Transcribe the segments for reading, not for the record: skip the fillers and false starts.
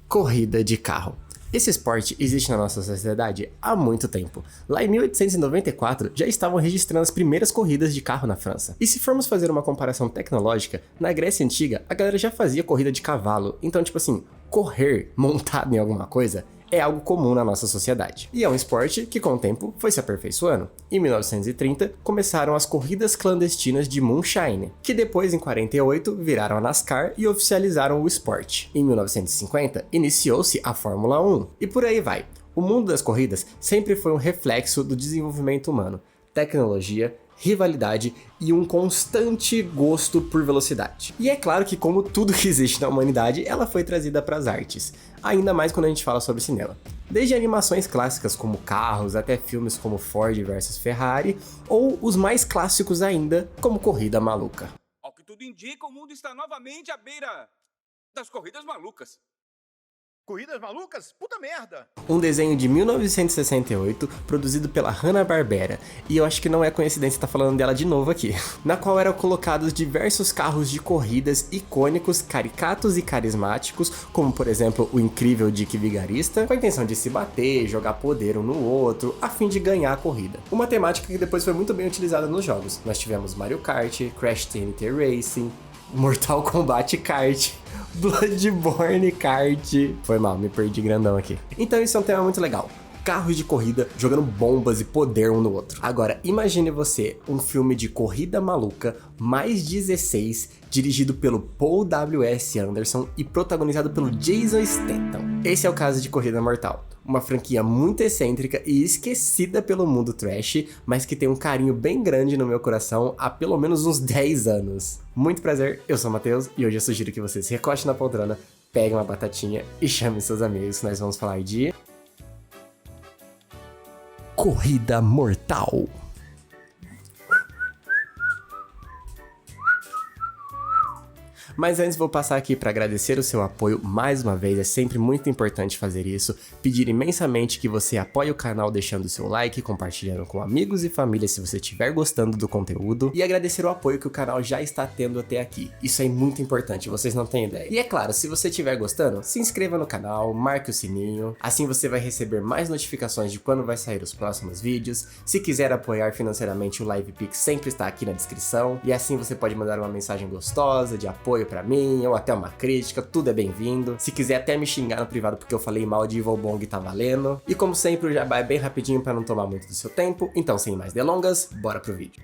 Corrida de carro. Esse esporte existe na nossa sociedade há muito tempo. Lá em 1894 já estavam registrando as primeiras corridas de carro na França. E se formos fazer uma comparação tecnológica, na Grécia Antiga a galera já fazia corrida de cavalo. Então, tipo assim, correr montado em alguma coisa é algo comum na nossa sociedade. E é um esporte que com o tempo foi se aperfeiçoando. Em 1930 começaram as corridas clandestinas de moonshine, que depois em 48 viraram a NASCAR e oficializaram o esporte. Em 1950 iniciou-se a Fórmula 1 e por aí vai. O mundo das corridas sempre foi um reflexo do desenvolvimento humano, tecnologia, rivalidade e um constante gosto por velocidade. E é claro que, como tudo que existe na humanidade, ela foi trazida para as artes, ainda mais quando a gente fala sobre cinema. Desde animações clássicas como carros, até filmes como Ford versus Ferrari, ou os mais clássicos ainda, como Corrida Maluca. Ao que tudo indica, o mundo está novamente à beira das corridas malucas. Corridas malucas? Puta merda! Um desenho de 1968, produzido pela Hanna-Barbera, e eu acho que não é coincidência estar falando dela de novo aqui, na qual eram colocados diversos carros de corridas icônicos, caricatos e carismáticos, como por exemplo o incrível Dick Vigarista, com a intenção de se bater, jogar poder um no outro, a fim de ganhar a corrida. Uma temática que depois foi muito bem utilizada nos jogos. Nós tivemos Mario Kart, Crash TNT Racing, Mortal Kombat Kart, Bloodborne Kart. Foi mal, me perdi grandão aqui. Então isso é um tema muito legal. Carros de corrida jogando bombas e poder um no outro. Agora, imagine você um filme de corrida maluca, mais 16, dirigido pelo Paul W.S. Anderson e protagonizado pelo Jason Statham. Esse é o caso de Corrida Mortal. Uma franquia muito excêntrica e esquecida pelo mundo trash, mas que tem um carinho bem grande no meu coração há pelo menos uns 10 anos. Muito prazer, eu sou o Matheus e hoje eu sugiro que você se recoste na poltrona, pegue uma batatinha e chame seus amigos, nós vamos falar de... Corrida Mortal. Mas antes vou passar aqui para agradecer o seu apoio mais uma vez, é sempre muito importante fazer isso, pedir imensamente que você apoie o canal deixando o seu like, compartilhando com amigos e família se você estiver gostando do conteúdo, e agradecer o apoio que o canal já está tendo até aqui, isso é muito importante, vocês não têm ideia. E é claro, se você estiver gostando, se inscreva no canal, marque o sininho, assim você vai receber mais notificações de quando vai sair os próximos vídeos, se quiser apoiar financeiramente o LivePix sempre está aqui na descrição, e assim você pode mandar uma mensagem gostosa de apoio pra mim, ou até uma crítica, tudo é bem-vindo. Se quiser até me xingar no privado porque eu falei mal de Evil Bong, tá valendo. E como sempre, o jabá é bem rapidinho pra não tomar muito do seu tempo, então sem mais delongas, bora pro vídeo.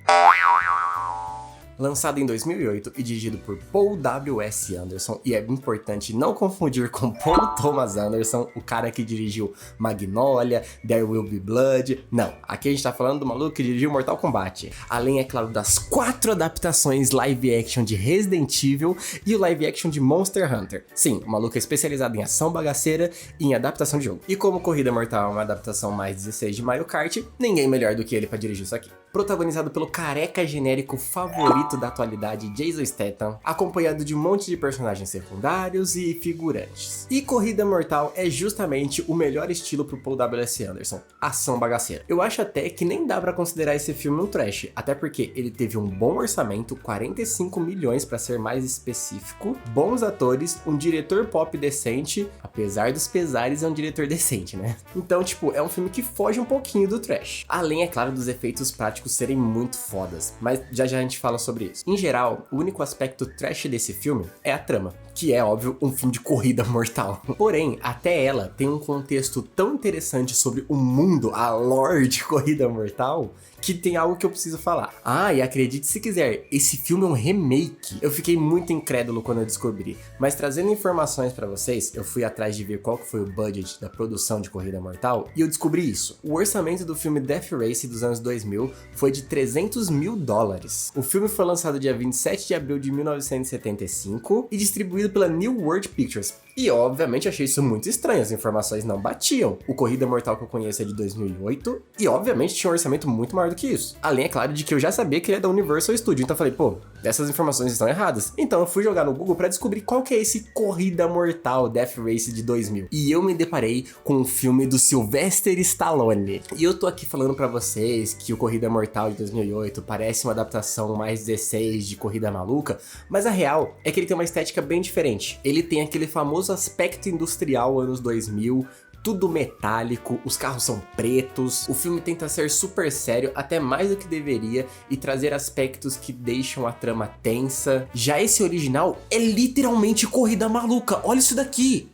Lançado em 2008 e dirigido por Paul W.S. Anderson, e é importante não confundir com Paul Thomas Anderson, o cara que dirigiu Magnolia, There Will Be Blood. Não, aqui a gente tá falando do maluco que dirigiu Mortal Kombat. Além, é claro, das 4 adaptações live action de Resident Evil e o live action de Monster Hunter. Sim, o maluco é especializado em ação bagaceira e em adaptação de jogo. E como Corrida Mortal é uma adaptação mais 16 de Mario Kart, ninguém melhor do que ele pra dirigir isso aqui. Protagonizado pelo careca genérico favorito da atualidade Jason Statham, acompanhado de um monte de personagens secundários e figurantes. E Corrida Mortal é justamente o melhor estilo pro Paul W.S. Anderson, ação bagaceira. Eu acho até que nem dá pra considerar esse filme um trash, até porque ele teve um bom orçamento, 45 milhões pra ser mais específico, bons atores, um diretor pop decente, apesar dos pesares é um diretor decente, né? Então, tipo, é um filme que foge um pouquinho do trash. Além, é claro, dos efeitos práticos serem muito fodas, mas já já a gente fala sobre isso. Em geral, o único aspecto trash desse filme é a trama, que é, óbvio, um filme de corrida mortal. Porém, até ela tem um contexto tão interessante sobre o mundo, a lore de Corrida Mortal, que tem algo que eu preciso falar. Ah, e acredite se quiser, esse filme é um remake. Eu fiquei muito incrédulo quando eu descobri, mas trazendo informações pra vocês, eu fui atrás de ver qual que foi o budget da produção de Corrida Mortal e eu descobri isso. O orçamento do filme Death Race dos anos 2000 foi de 300 mil dólares. O filme foi lançado dia 27 de abril de 1975 e distribuído pela New World Pictures. E obviamente achei isso muito estranho, as informações não batiam. O Corrida Mortal que eu conheço é de 2008 e obviamente tinha um orçamento muito maior do que isso. Além, é claro, de que eu já sabia que ele é da Universal Studios, então eu falei, pô, essas informações estão erradas. Então eu fui jogar no Google pra descobrir qual que é esse Corrida Mortal Death Race de 2000. E eu me deparei com um filme do Sylvester Stallone. E eu tô aqui falando pra vocês que o Corrida Mortal de 2008 parece uma adaptação mais 2016 de Corrida Maluca, mas a real é que ele tem uma estética bem diferente. Ele tem aquele famoso aspecto industrial anos 2000, tudo metálico, os carros são pretos, o filme tenta ser super sério, até mais do que deveria, e trazer aspectos que deixam a trama tensa. Já esse original é literalmente Corrida Maluca, olha isso daqui!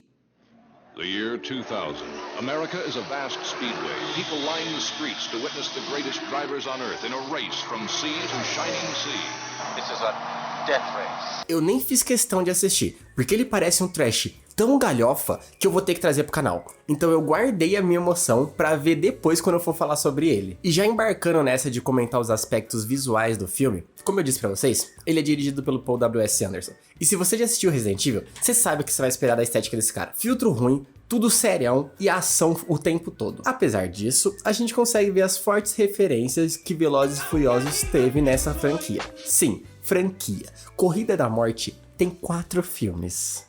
The year 2000. America is a vast speedway. People line the streets to witness the greatest drivers on earth in a race from sea to shining sea. This is a death race. Eu nem fiz questão de assistir, porque ele parece um trash tão galhofa que eu vou ter que trazer pro canal. Então eu guardei a minha emoção pra ver depois quando eu for falar sobre ele. E já embarcando nessa de comentar os aspectos visuais do filme, como eu disse pra vocês, ele é dirigido pelo Paul W.S. Anderson. E se você já assistiu Resident Evil, você sabe o que você vai esperar da estética desse cara. Filtro ruim, tudo serião e ação o tempo todo. Apesar disso, a gente consegue ver as fortes referências que Velozes e Furiosos teve nessa franquia. Sim, franquia. Corrida da Morte tem 4 filmes.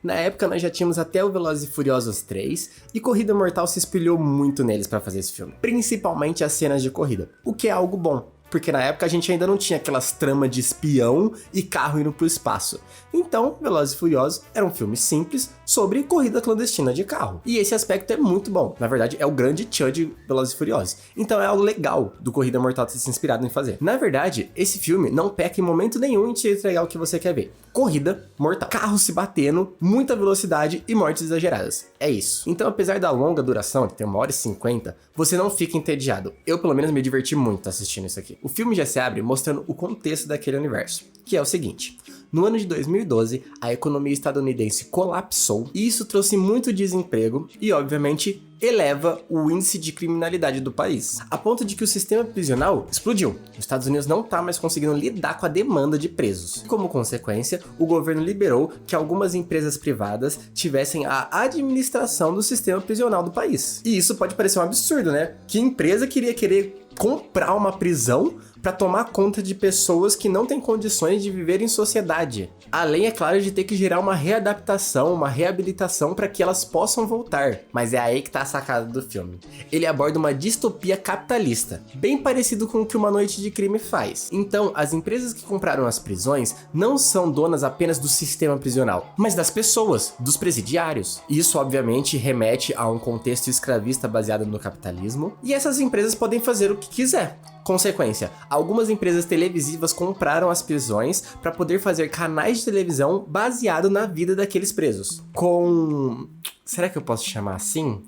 Na época nós já tínhamos até o Velozes e Furiosos 3 e Corrida Mortal se espelhou muito neles pra fazer esse filme, principalmente as cenas de corrida, o que é algo bom, porque na época a gente ainda não tinha aquelas tramas de espião e carro indo pro espaço. Então, Velozes e Furiosos era um filme simples sobre corrida clandestina de carro. E esse aspecto é muito bom. Na verdade, é o grande tchan de Velozes e Furiosos. Então é algo legal do Corrida Mortal ter se inspirado em fazer. Na verdade, esse filme não peca em momento nenhum em te entregar o que você quer ver. Corrida mortal. Carros se batendo, muita velocidade e mortes exageradas. É isso. Então, apesar da longa duração, que tem 1h50, você não fica entediado. Eu, pelo menos, me diverti muito assistindo isso aqui. O filme já se abre mostrando o contexto daquele universo, que é o seguinte. No ano de 2012, a economia estadunidense colapsou e isso trouxe muito desemprego e, obviamente, eleva o índice de criminalidade do país, a ponto de que o sistema prisional explodiu. Os Estados Unidos não tá mais conseguindo lidar com a demanda de presos. Como consequência, o governo liberou que algumas empresas privadas tivessem a administração do sistema prisional do país. E isso pode parecer um absurdo, né? Que empresa queria querer comprar uma prisão para tomar conta de pessoas que não têm condições de viver em sociedade. Além, é claro, de ter que gerar uma readaptação, uma reabilitação para que elas possam voltar. Mas é aí que tá a sacada do filme. Ele aborda uma distopia capitalista, bem parecido com o que Uma Noite de Crime faz. Então, as empresas que compraram as prisões não são donas apenas do sistema prisional, mas das pessoas, dos presidiários. Isso, obviamente, remete a um contexto escravista baseado no capitalismo, e essas empresas podem fazer o que quiser. Consequência, algumas empresas televisivas compraram as prisões para poder fazer canais de televisão baseado na vida daqueles presos. Com... será que eu posso chamar assim?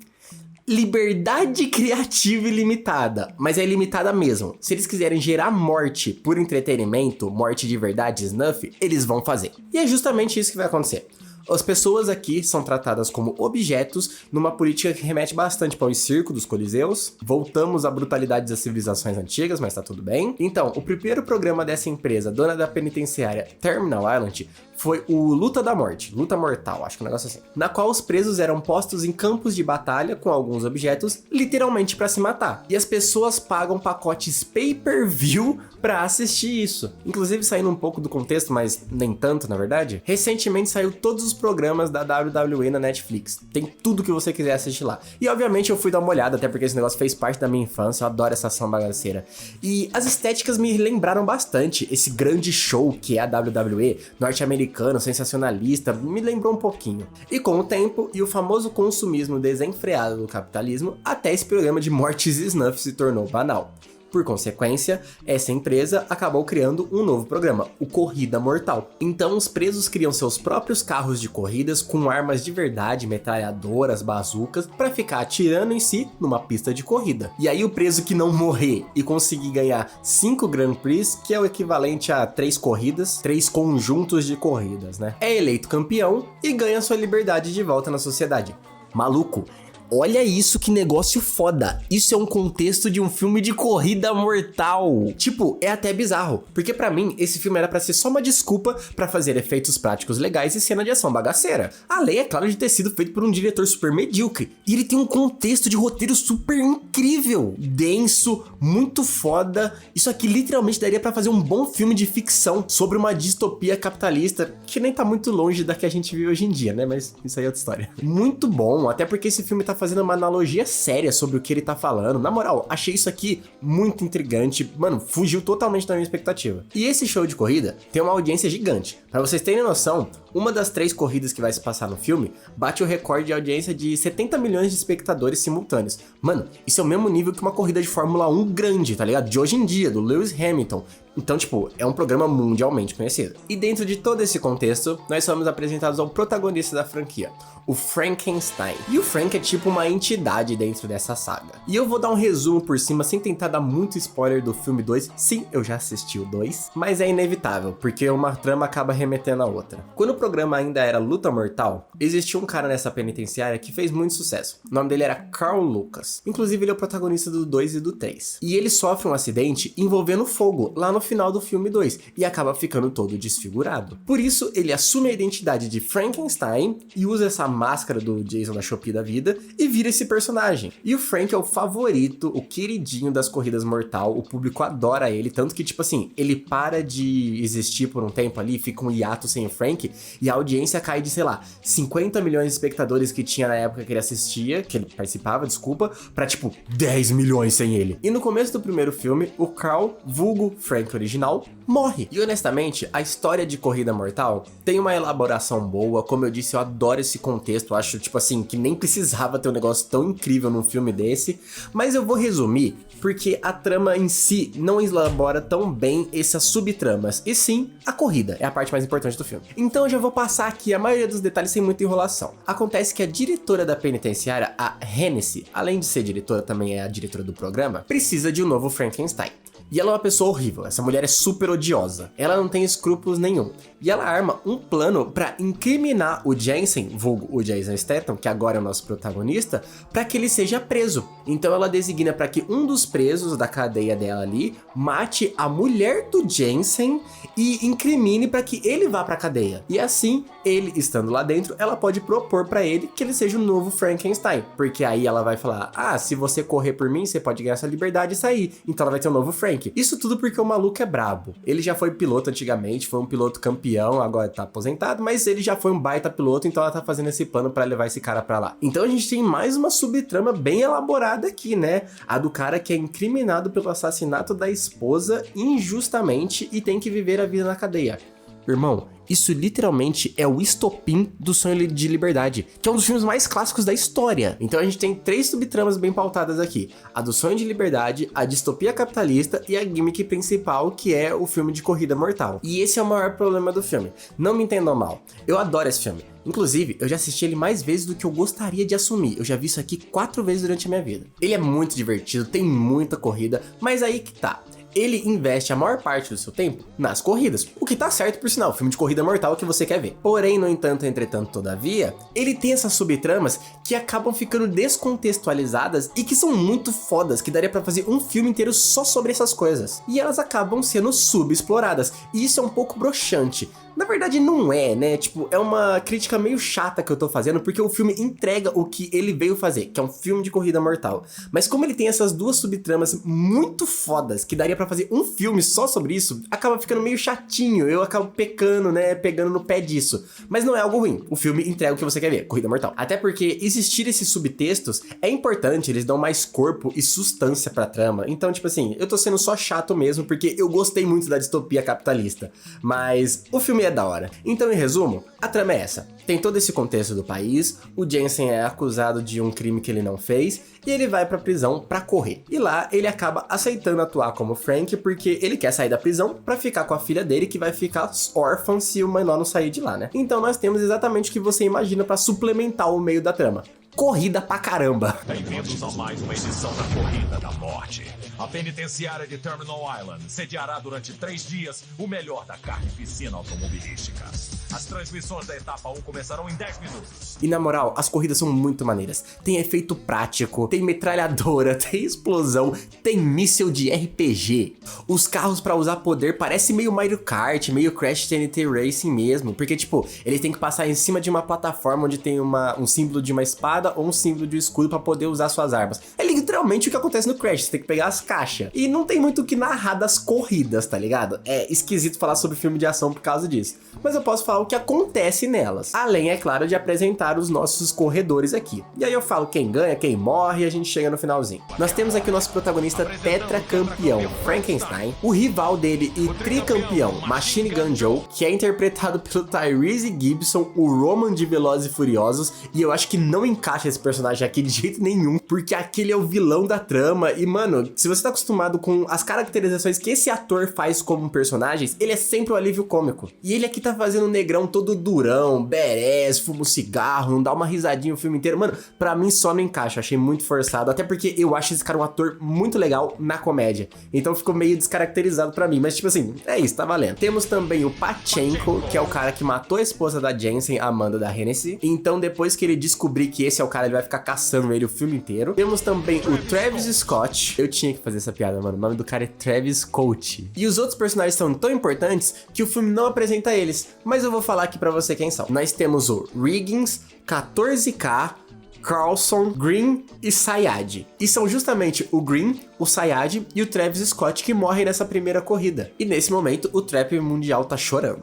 Liberdade criativa ilimitada, mas é ilimitada mesmo. Se eles quiserem gerar morte por entretenimento, morte de verdade, snuff, eles vão fazer. E é justamente isso que vai acontecer. As pessoas aqui são tratadas como objetos numa política que remete bastante para o circo dos coliseus. Voltamos à brutalidade das civilizações antigas, mas tá tudo bem. Então, o primeiro programa dessa empresa, dona da penitenciária Terminal Island, foi o Luta da Morte, Luta Mortal, acho que é um negócio assim, na qual os presos eram postos em campos de batalha com alguns objetos, literalmente pra se matar. E as pessoas pagam pacotes pay-per-view pra assistir isso. Inclusive, saindo um pouco do contexto, mas nem tanto, na verdade, recentemente saiu todos os programas da WWE na Netflix. Tem tudo que você quiser assistir lá. E, obviamente, eu fui dar uma olhada, até porque esse negócio fez parte da minha infância, eu adoro essa ação bagaceira. E as estéticas me lembraram bastante esse grande show que é a WWE, norte-americano, sensacionalista, me lembrou um pouquinho. E com o tempo e o famoso consumismo desenfreado do capitalismo, até esse programa de mortes e snuff se tornou banal. Por consequência, essa empresa acabou criando um novo programa, o Corrida Mortal. Então os presos criam seus próprios carros de corridas com armas de verdade, metralhadoras, bazucas, para ficar atirando em si numa pista de corrida. E aí o preso que não morrer e conseguir ganhar 5 Grand Prix, que é o equivalente a 3 corridas, 3 conjuntos de corridas, né? É eleito campeão e ganha sua liberdade de volta na sociedade. Maluco! Olha isso, que negócio foda. Isso é um contexto de um filme de corrida mortal. Tipo, é até bizarro, porque pra mim esse filme era pra ser só uma desculpa pra fazer efeitos práticos legais e cena de ação bagaceira. Além, é claro, de ter sido feito por um diretor super medíocre. E ele tem um contexto de roteiro super incrível, denso, muito foda. Isso aqui literalmente daria pra fazer um bom filme de ficção sobre uma distopia capitalista, que nem tá muito longe da que a gente vive hoje em dia, né? Mas isso aí é outra história. Muito bom, até porque esse filme tá fazendo uma analogia séria sobre o que ele tá falando. Na moral, achei isso aqui muito intrigante. Mano, fugiu totalmente da minha expectativa. E esse show de corrida tem uma audiência gigante. Pra vocês terem noção, uma das 3 corridas que vai se passar no filme bate o recorde de audiência de 70 milhões de espectadores simultâneos. Mano, isso é o mesmo nível que uma corrida de Fórmula 1 grande, tá ligado? De hoje em dia, do Lewis Hamilton. Então, tipo, é um programa mundialmente conhecido. E dentro de todo esse contexto, nós somos apresentados ao protagonista da franquia, o Frankenstein. E o Frank é tipo uma entidade dentro dessa saga. E eu vou dar um resumo por cima, sem tentar dar muito spoiler do filme 2. Sim, eu já assisti o 2, mas é inevitável, porque uma trama acaba remetendo a outra. Quando o programa ainda era Luta Mortal, existia um cara nessa penitenciária que fez muito sucesso. O nome dele era Carl Lucas. Inclusive, ele é o protagonista do 2 e do 3. E ele sofre um acidente envolvendo fogo lá no final do filme 2 e acaba ficando todo desfigurado. Por isso, ele assume a identidade de Frankenstein e usa essa máscara do Jason da Shopee da vida e vira esse personagem. E o Frank é o favorito, o queridinho das corridas mortal, o público adora ele, tanto que, tipo assim, ele para de existir por um tempo ali, fica um hiato sem o Frank, e a audiência cai de, sei lá, 50 milhões de espectadores que tinha na época que ele assistia, que ele participava, desculpa, pra, tipo, 10 milhões sem ele. E no começo do primeiro filme, o Carl, vulgo Frank original, morre. E honestamente, a história de Corrida Mortal tem uma elaboração boa, como eu disse, eu adoro esse contexto, acho, tipo assim, que nem precisava ter um negócio tão incrível num filme desse, mas eu vou resumir, porque a trama em si não elabora tão bem essas subtramas, e sim, a corrida é a parte mais importante do filme. Então eu já vou passar aqui a maioria dos detalhes sem muita enrolação. Acontece que a diretora da penitenciária, a Hennessy, além de ser diretora, também é a diretora do programa, precisa de um novo Frankenstein. E ela é uma pessoa horrível, essa mulher é super odiosa, ela não tem escrúpulos nenhum. E ela arma um plano pra incriminar o Jensen, vulgo o Jason Statham, que agora é o nosso protagonista, pra que ele seja preso. Então ela designa pra que um dos presos da cadeia dela ali mate a mulher do Jensen e incrimine pra que ele vá pra cadeia. E assim, ele estando lá dentro, ela pode propor pra ele que ele seja o novo Frankenstein. Porque aí ela vai falar, se você correr por mim, você pode ganhar sua liberdade e sair. Então ela vai ter um novo Frank. Isso tudo porque o maluco é brabo. Ele já foi piloto antigamente, foi um piloto campeão, agora tá aposentado, mas ele já foi um baita piloto, então ela tá fazendo esse plano pra levar esse cara pra lá. Então a gente tem mais uma subtrama bem elaborada aqui, né? A do cara que é incriminado pelo assassinato da esposa injustamente e tem que viver a vida na cadeia. Irmão, isso literalmente é o estopim do Sonho de Liberdade, que é um dos filmes mais clássicos da história. Então a gente tem 3 subtramas bem pautadas aqui. A do Sonho de Liberdade, a distopia capitalista e a gimmick principal, que é o filme de Corrida Mortal. E esse é o maior problema do filme. Não me entendam mal, eu adoro esse filme. Inclusive, eu já assisti ele mais vezes do que eu gostaria de assumir. Eu já vi isso aqui 4 vezes durante a minha vida. Ele é muito divertido, tem muita corrida, mas aí que tá. Ele investe a maior parte do seu tempo nas corridas, o que tá certo por sinal, filme de corrida mortal que você quer ver. Porém, no entanto, entretanto, todavia, ele tem essas subtramas que acabam ficando descontextualizadas e que são muito fodas, que daria pra fazer um filme inteiro só sobre essas coisas. E elas acabam sendo subexploradas, e isso é um pouco broxante. Na verdade não é, né? Tipo, é uma crítica meio chata que eu tô fazendo, porque o filme entrega o que ele veio fazer, que é um filme de corrida mortal. Mas como ele tem essas 2 subtramas muito fodas, que daria pra fazer um filme só sobre isso, acaba ficando meio chatinho, eu acabo pecando, né? Pegando no pé disso. Mas não é algo ruim, o filme entrega o que você quer ver, corrida mortal. Até porque existir esses subtextos é importante, eles dão mais corpo e sustância pra trama. Então, tipo assim, eu tô sendo só chato mesmo, porque eu gostei muito da distopia capitalista. Mas o filme é da hora. Então, em resumo, a trama é essa. Tem todo esse contexto do país, o Jensen é acusado de um crime que ele não fez, e ele vai pra prisão pra correr. E lá, ele acaba aceitando atuar como Frank, porque ele quer sair da prisão pra ficar com a filha dele, que vai ficar órfã se o menor não sair de lá, né? Então nós temos exatamente o que você imagina pra suplementar o meio da trama. Corrida pra caramba. Bem-vindos a mais uma edição da Corrida da Morte. A penitenciária de Terminal Island sediará durante 3 dias o melhor da carnificina automobilística. As transmissões da etapa 1 começarão em 10 minutos. E na moral, as corridas são muito maneiras. Tem efeito prático, tem metralhadora, tem explosão, tem míssil de RPG. Os carros pra usar poder parecem meio Mario Kart, meio Crash TNT Racing mesmo. Porque, tipo, ele tem que passar em cima de uma plataforma onde tem um símbolo de uma espada ou um símbolo de escudo pra poder usar suas armas. É literalmente o que acontece no Crash, você tem que pegar as caixas. E não tem muito o que narrar das corridas, tá ligado? É esquisito falar sobre filme de ação por causa disso. Mas eu posso falar o que acontece nelas. Além, é claro, de apresentar os nossos corredores aqui. E aí eu falo quem ganha, quem morre, e a gente chega no finalzinho. Nós temos aqui o nosso protagonista tetracampeão, Frankenstein, o rival dele e tricampeão, Machine Gun Joe, que é interpretado pelo Tyrese Gibson, o Roman de Velozes e Furiosos, e eu acho que não encaixa esse personagem aqui de jeito nenhum, porque aquele é o vilão da trama, e mano, se você tá acostumado com as caracterizações que esse ator faz como personagens, ele é sempre o alívio cômico. E ele aqui tá fazendo um negrão todo durão, badass, fuma um cigarro, não dá uma risadinha o filme inteiro. Mano, pra mim só não encaixa, achei muito forçado, até porque eu acho esse cara um ator muito legal na comédia. Então ficou meio descaracterizado pra mim, mas tipo assim, é isso, tá valendo. Temos também o Pachenko, que é o cara que matou a esposa da Jensen, Amanda da Hennessy. Então depois que ele descobrir que esse é o cara, ele vai ficar caçando ele o filme inteiro. Temos também o Travis Scott. Eu tinha que fazer essa piada, mano. O nome do cara é Travis Scott. E os outros personagens são tão importantes que o filme não apresenta eles, mas eu vou falar aqui pra você quem são. Nós temos o Riggins, 14K, Carlson, Green e Sayad. E são justamente o Green, o Sayad e o Travis Scott que morrem nessa primeira corrida. E nesse momento o trap mundial tá chorando.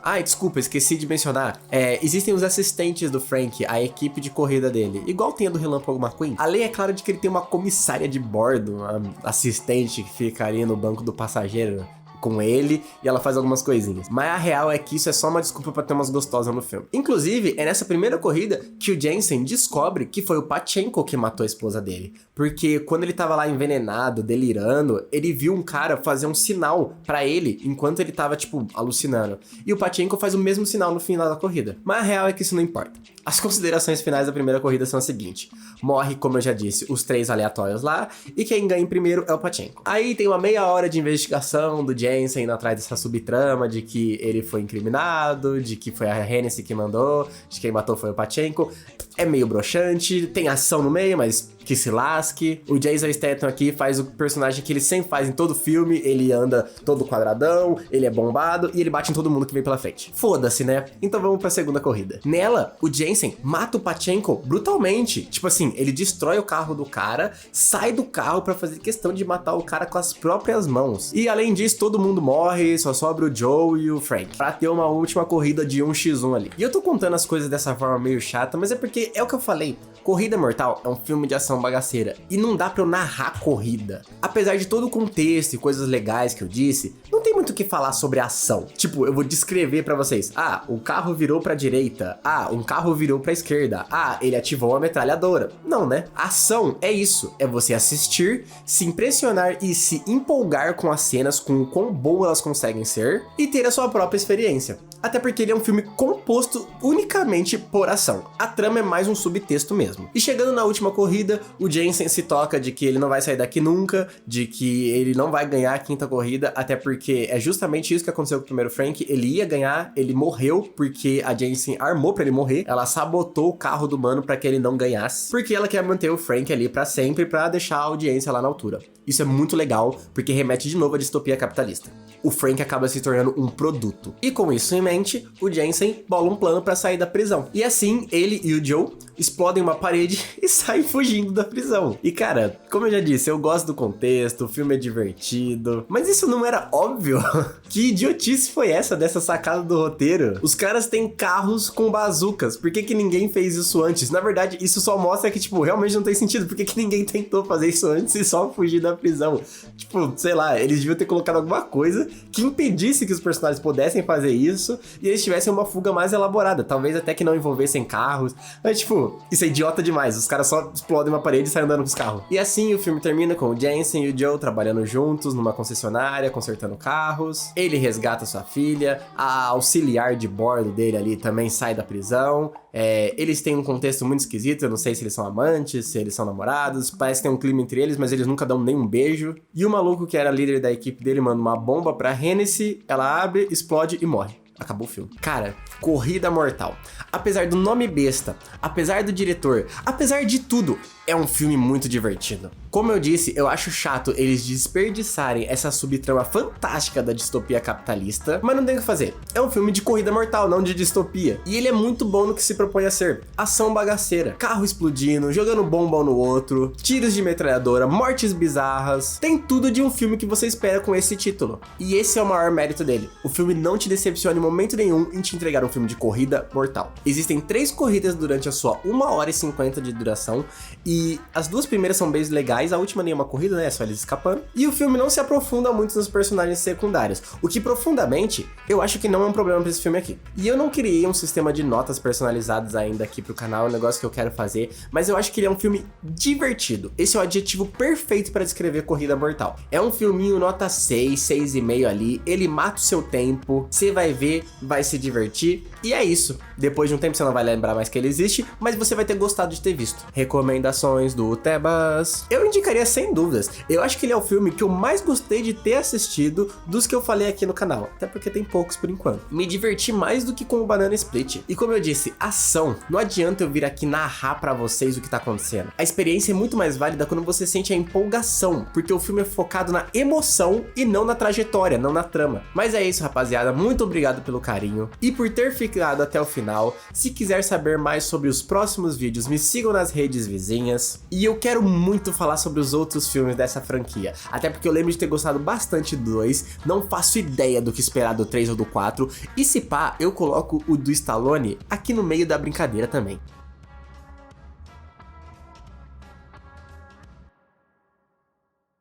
Ah, desculpa, esqueci de mencionar. Existem os assistentes do Frank, a equipe de corrida dele. Igual tem a do Relâmpago McQueen. Além, é claro, de que ele tem uma comissária de bordo, uma assistente que fica ali no banco do passageiro com ele, e ela faz algumas coisinhas. Mas a real é que isso é só uma desculpa pra ter umas gostosas no filme. Inclusive, é nessa primeira corrida que o Jensen descobre que foi o Pachenko que matou a esposa dele. Porque quando ele tava lá envenenado, delirando, ele viu um cara fazer um sinal pra ele enquanto ele tava, tipo, alucinando. E o Pachenko faz o mesmo sinal no final da corrida. Mas a real é que isso não importa. As considerações finais da primeira corrida são as seguintes. Morre, como eu já disse, os 3 aleatórios lá, e quem ganha em primeiro é o Pachenko. Aí tem uma meia hora de investigação do Jensen indo atrás dessa subtrama de que ele foi incriminado, de que foi a Hennessy que mandou, de quem matou foi o Pachenko. É meio broxante, tem ação no meio, mas que se lasque. O Jason Statham aqui faz o personagem que ele sempre faz em todo filme. Ele anda todo quadradão, ele é bombado e ele bate em todo mundo que vem pela frente. Foda-se, né? Então vamos pra segunda corrida. Nela, o Jensen mata o Pachenko brutalmente. Tipo assim, ele destrói o carro do cara, sai do carro pra fazer questão de matar o cara com as próprias mãos. E além disso, todo mundo morre, só sobra o Joe e o Frank, pra ter uma última corrida de 1x1 ali. E eu tô contando as coisas dessa forma meio chata, mas é porque é o que eu falei. Corrida Mortal é um filme de ação bagaceira e não dá pra eu narrar corrida. Apesar de todo o contexto e coisas legais que eu disse, não tem muito o que falar sobre a ação. Tipo, eu vou descrever pra vocês. Ah, o carro virou pra direita. Ah, um carro virou pra esquerda. Ah, ele ativou a metralhadora. Não, né? Ação é isso. É você assistir, se impressionar e se empolgar com as cenas, com o quão boas elas conseguem ser e ter a sua própria experiência. Até porque ele é um filme composto unicamente por ação. A trama é mais um subtexto mesmo. E chegando na última corrida, o Jensen se toca de que ele não vai sair daqui nunca, de que ele não vai ganhar a quinta corrida, até porque é justamente isso que aconteceu com o primeiro Frank. Ele ia ganhar, ele morreu porque a Jensen armou pra ele morrer. Ela sabotou o carro do mano pra que ele não ganhasse, porque ela quer manter o Frank ali pra sempre, pra deixar a audiência lá na altura. Isso é muito legal, porque remete de novo à distopia capitalista. O Frank acaba se tornando um produto. E com isso em mente, o Jensen bola um plano pra sair da prisão. E assim, ele e o Joe explodem uma parede e saem fugindo da prisão. E cara, como eu já disse, eu gosto do contexto, o filme é divertido, mas isso não era óbvio? Que idiotice foi essa dessa sacada do roteiro? Os caras têm carros com bazucas, por que ninguém fez isso antes? Na verdade, isso só mostra que, tipo, realmente não tem sentido, por que ninguém tentou fazer isso antes e só fugir da prisão? Tipo, sei lá, eles deviam ter colocado alguma coisa que impedisse que os personagens pudessem fazer isso e eles tivessem uma fuga mais elaborada, talvez até que não envolvessem carros, mas tipo, isso é idiota demais, os caras só explodem uma parede e saem andando com os carros. E assim o filme termina com o Jensen e o Joe trabalhando juntos numa concessionária, consertando carros. Ele resgata sua filha, a auxiliar de bordo dele ali também sai da prisão. Eles têm um contexto muito esquisito, eu não sei se eles são amantes, se eles são namorados, parece que tem um clima entre eles, mas eles nunca dão nenhum beijo. E o maluco que era líder da equipe dele manda uma bomba pra Hennessy, ela abre, explode e morre. Acabou o filme. Cara, Corrida Mortal. Apesar do nome besta, apesar do diretor, apesar de tudo, é um filme muito divertido. Como eu disse, eu acho chato eles desperdiçarem essa subtrama fantástica da distopia capitalista, mas não tem o que fazer. É um filme de corrida mortal, não de distopia. E ele é muito bom no que se propõe a ser. Ação bagaceira, carro explodindo, jogando bomba um no outro, tiros de metralhadora, mortes bizarras. Tem tudo de um filme que você espera com esse título. E esse é o maior mérito dele. O filme não te decepciona em momento nenhum em te entregar um filme de corrida mortal. Existem 3 corridas durante a sua 1h50 de duração, e as 2 primeiras são bem legais, a última nem é uma corrida, né? É só eles escapando. E o filme não se aprofunda muito nos personagens secundários, o que profundamente eu acho que não é um problema pra esse filme aqui. E eu não criei um sistema de notas personalizadas ainda aqui pro canal, é um negócio que eu quero fazer, mas eu acho que ele é um filme divertido. Esse é o adjetivo perfeito pra descrever Corrida Mortal. É um filminho nota 6, 6,5 ali, ele mata o seu tempo, você vai ver, vai se divertir, e é isso. Depois de um tempo você não vai lembrar mais que ele existe, mas você vai ter gostado de ter visto. Recomendações do Tebas. Eu indicaria sem dúvidas. Eu acho que ele é o filme que eu mais gostei de ter assistido dos que eu falei aqui no canal. Até porque tem poucos por enquanto. Me diverti mais do que com o Banana Split. E como eu disse, ação. Não adianta eu vir aqui narrar pra vocês o que tá acontecendo. A experiência é muito mais válida quando você sente a empolgação, porque o filme é focado na emoção e não na trajetória, não na trama. Mas é isso, rapaziada. Muito obrigado pelo carinho e por ter ficado até o final. Se quiser saber mais sobre os próximos vídeos, me sigam nas redes vizinhas. E eu quero muito falar sobre os outros filmes dessa franquia, até porque eu lembro de ter gostado bastante do 2, não faço ideia do que esperar do 3 ou do 4, e se pá, eu coloco o do Stallone aqui no meio da brincadeira também.